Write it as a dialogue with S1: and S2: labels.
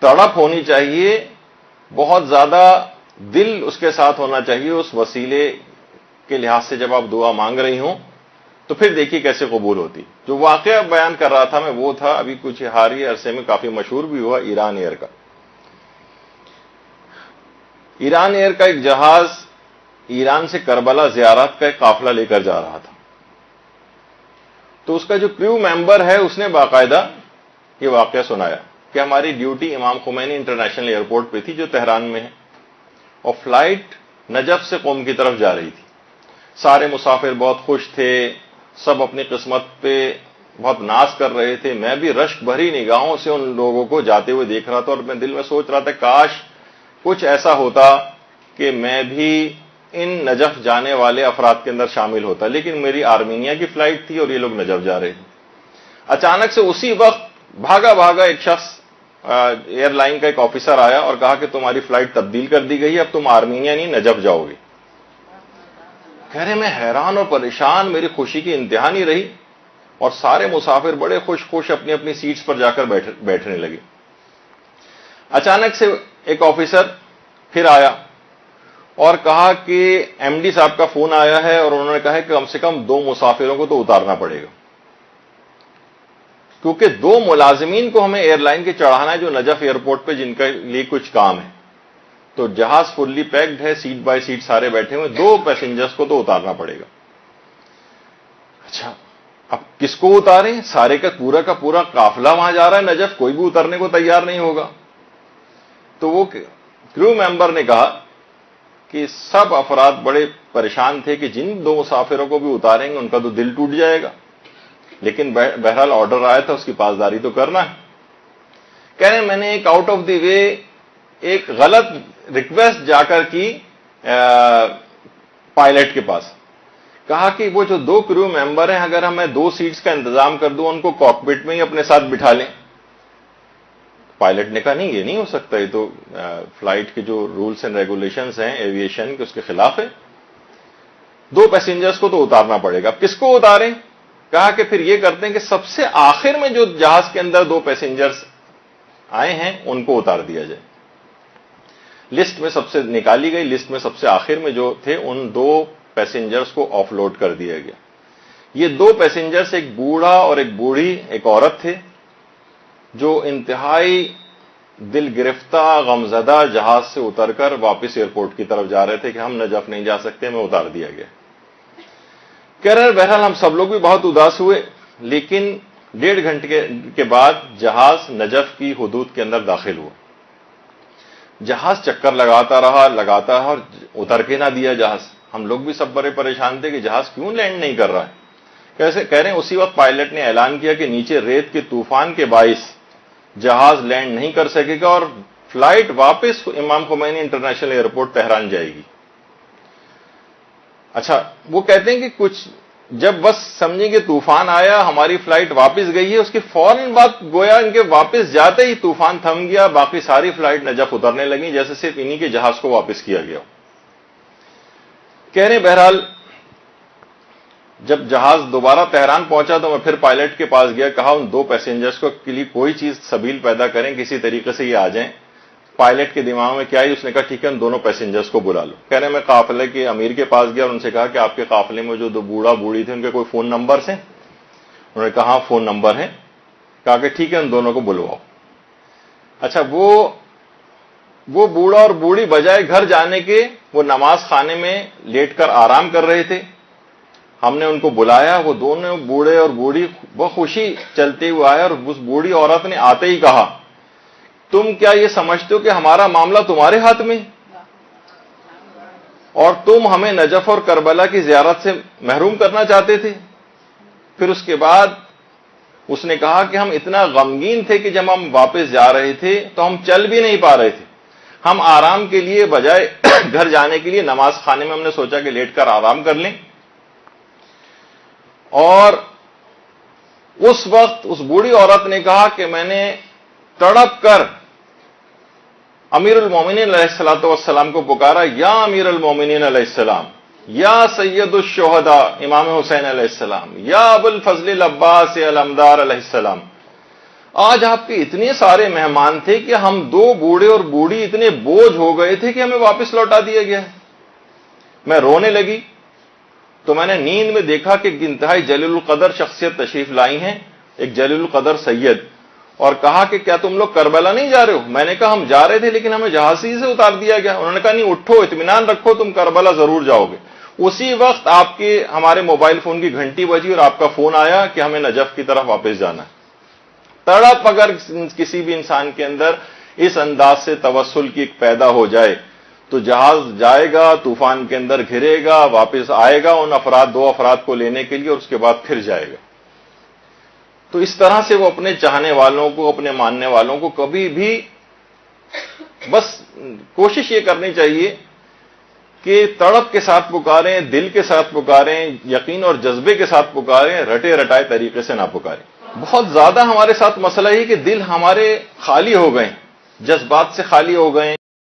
S1: تڑپ ہونی چاہیے، بہت زیادہ دل اس کے ساتھ ہونا چاہیے اس وسیلے کے لحاظ سے جب آپ دعا مانگ رہی ہوں، تو پھر دیکھیے کیسے قبول ہوتی. جو واقعہ بیان کر رہا تھا میں وہ تھا، ابھی کچھ حالیہ عرصے میں کافی مشہور بھی ہوا، ایران ایئر کا. ایران ایئر کا ایک جہاز ایران سے کربلا زیارت کا ایک قافلہ لے کر جا رہا تھا. تو اس کا جو کریو ممبر ہے اس نے باقاعدہ یہ واقعہ سنایا کہ ہماری ڈیوٹی امام خمینی انٹرنیشنل ایئرپورٹ پہ تھی جو تہران میں ہے، اور فلائٹ نجف سے قم کی طرف جا رہی تھی. سارے مسافر بہت خوش تھے، سب اپنی قسمت پہ بہت ناز کر رہے تھے. میں بھی رشک بھری نگاہوں سے ان لوگوں کو جاتے ہوئے دیکھ رہا تھا، اور میں دل میں سوچ رہا تھا کاش کچھ ایسا ہوتا کہ میں بھی ان نجف جانے والے افراد کے اندر شامل ہوتا. لیکن میری آرمینیا کی فلائٹ تھی اور یہ لوگ نجف جا رہے تھے. اچانک سے اسی وقت بھاگا بھاگا ایک شخص ایئر لائن کا ایک آفیسر آیا اور کہا کہ تمہاری فلائٹ تبدیل کر دی گئی ہے، اب تم آرمینیا نہیں نجف جاؤ گے. کہہ رہے میں حیران اور پریشان، میری خوشی کی انتہا نہیں رہی، اور سارے مسافر بڑے خوش اپنی اپنی سیٹس پر جا کر بیٹھنے لگے. اچانک سے ایک آفیسر پھر آیا اور کہا کہ ایم ڈی صاحب کا فون آیا ہے اور انہوں نے کہا کہ کم سے کم 2 مسافروں کو تو اتارنا پڑے گا، کیونکہ 2 ملازمین کو ہمیں ایئر لائن کے چڑھانا ہے جو نجف ایئرپورٹ پہ جن کے لیے کچھ کام ہے. تو جہاز فلی پیکڈ ہے، سیٹ بائی سیٹ سارے بیٹھے ہوئے، 2 پیسنجرز کو تو اتارنا پڑے گا. اچھا اب کس کو اتاریں؟ سارے کا پورا قافلہ وہاں جا رہا ہے نجف، کوئی بھی اترنے کو تیار نہیں ہوگا. تو وہ کریو ممبر نے کہا کہ سب افراد بڑے پریشان تھے کہ جن 2 مسافروں کو بھی اتاریں گے ان کا تو دل ٹوٹ جائے گا، لیکن بہرحال آرڈر آیا تھا، اس کی پاسداری تو کرنا ہے. کہہ رہے ہیں میں نے ایک آؤٹ آف دی وے ایک غلط ریکویسٹ جا کر کی پائلٹ کے پاس، کہا کہ وہ جو 2 کریو ممبر ہیں اگر ہمیں 2 سیٹس کا انتظام کر دوں ان کو کاکپٹ میں ہی اپنے ساتھ بٹھا لیں. پائلٹ نے کہا نہیں یہ نہیں ہو سکتا، یہ تو فلائٹ کے جو رولز اینڈ ریگولیشنز ہیں ایویشن کے اس کے خلاف ہے. 2 پیسنجرز کو تو اتارنا پڑے گا. اب کس کو اتاریں؟ کہا کہ پھر یہ کرتے ہیں کہ سب سے آخر میں جو جہاز کے اندر 2 پیسنجرز آئے ہیں ان کو اتار دیا جائے. لسٹ میں سب سے نکالی گئی، لسٹ میں سب سے آخر میں جو تھے ان 2 پیسنجرز کو آف لوڈ کر دیا گیا. یہ 2 پیسنجرز ایک بوڑھا اور ایک بوڑھی ایک عورت تھے جو انتہائی دل گرفتہ غمزدہ جہاز سے اتر کر واپس ایئرپورٹ کی طرف جا رہے تھے کہ ہم نجف نہیں جا سکتے، ہمیں اتار دیا گیا. کہہ رہے بہرحال ہم سب لوگ بھی بہت اداس ہوئے، لیکن 1.5 گھنٹے کے بعد جہاز نجف کی حدود کے اندر داخل ہوا. جہاز چکر لگاتا رہا اور اتر کے نہ دیا جہاز. ہم لوگ بھی سب بڑے پریشان تھے کہ جہاز کیوں لینڈ نہیں کر رہا ہے. کیسے کہہ رہے ہیں اسی وقت پائلٹ نے اعلان کیا کہ نیچے ریت کے طوفان کے باعث جہاز لینڈ نہیں کر سکے گا اور فلائٹ واپس امام خمینی انٹرنیشنل ایئرپورٹ تہران جائے گی. اچھا وہ کہتے ہیں کہ کچھ جب بس سمجھیں کہ طوفان آیا ہماری فلائٹ واپس گئی ہے، اس کے فوراً بعد گویا ان کے واپس جاتے ہی طوفان تھم گیا، باقی ساری فلائٹ نجف اترنے لگی جیسے صرف انہی کے جہاز کو واپس کیا گیا. کہہ رہے بہرحال جب جہاز دوبارہ تہران پہنچا تو میں پھر پائلٹ کے پاس گیا، کہا ان 2 پیسنجرز کو کے لیے کوئی چیز سبیل پیدا کریں، کسی طریقے سے یہ آ جائیں. پائلٹ کے دماغ میں کیا ہے، اس نے کہا ٹھیک ہے ان دونوں پیسنجرز کو بلا لو. کہہ رہے میں قافلے کے امیر کے پاس گیا اور ان سے کہا کہ آپ کے قافلے میں جو 2 بوڑھا بوڑھی تھے ان کے کوئی فون نمبرز ہیں؟ انہوں نے کہا ہاں فون نمبر ہیں. کہا کہ ٹھیک ہے ان دونوں کو بلواؤ. اچھا وہ بوڑھا اور بوڑھی بجائے گھر جانے کے وہ نماز خانے میں لیٹ کر آرام کر رہے تھے. ہم نے ان کو بلایا، وہ دونوں بوڑھے اور بوڑھی بخوشی چلتے ہوئے آئے اور اس بوڑھی عورت نے آتے ہی کہا تم کیا یہ سمجھتے ہو کہ ہمارا معاملہ تمہارے ہاتھ میں اور تم ہمیں نجف اور کربلا کی زیارت سے محروم کرنا چاہتے تھے؟ پھر اس کے بعد اس نے کہا کہ ہم اتنا غمگین تھے کہ جب ہم واپس جا رہے تھے تو ہم چل بھی نہیں پا رہے تھے. ہم آرام کے لیے بجائے گھر جانے کے لیے نماز خانے میں ہم نے سوچا کہ لیٹ کر آرام کر لیں. اور اس وقت اس بوڑھی عورت نے کہا کہ میں نے تڑپ کر امیر المومنین علیہ الصلوۃ والسلام کو پکارا، یا امیر المومنین علیہ السلام، یا سید الشہداء امام حسین علیہ السلام، یا ابو الفضل العباس علمدار علیہ السلام، آج آپ کے اتنے سارے مہمان تھے کہ ہم 2 بوڑھے اور بوڑھی اتنے بوجھ ہو گئے تھے کہ ہمیں واپس لوٹا دیا گیا ہے. میں رونے لگی تو میں نے نیند میں دیکھا کہ انتہائی جلیل القدر شخصیت تشریف لائی ہیں، ایک جلیل القدر سید، اور کہا کہ کیا تم لوگ کربلا نہیں جا رہے ہو؟ میں نے کہا ہم جا رہے تھے لیکن ہمیں جہازی سے اتار دیا گیا. انہوں نے کہا نہیں اٹھو، اطمینان رکھو، تم کربلا ضرور جاؤ گے. اسی وقت آپ کے ہمارے موبائل فون کی گھنٹی بجی اور آپ کا فون آیا کہ ہمیں نجف کی طرف واپس جانا ہے. تڑپ اگر کسی بھی انسان کے اندر اس انداز سے توسل کی ایک پیدا ہو جائے تو جہاز جائے گا، طوفان کے اندر گھرے گا، واپس آئے گا ان 2 افراد کو لینے کے لیے اور اس کے بعد پھر جائے گا. تو اس طرح سے وہ اپنے چاہنے والوں کو، اپنے ماننے والوں کو کبھی بھی بس کوشش یہ کرنی چاہیے کہ تڑپ کے ساتھ پکاریں، دل کے ساتھ پکاریں، یقین اور جذبے کے ساتھ پکاریں، رٹے رٹائے طریقے سے نہ پکاریں. بہت زیادہ ہمارے ساتھ مسئلہ ہی کہ دل ہمارے خالی ہو گئے، جذبات سے خالی ہو گئے.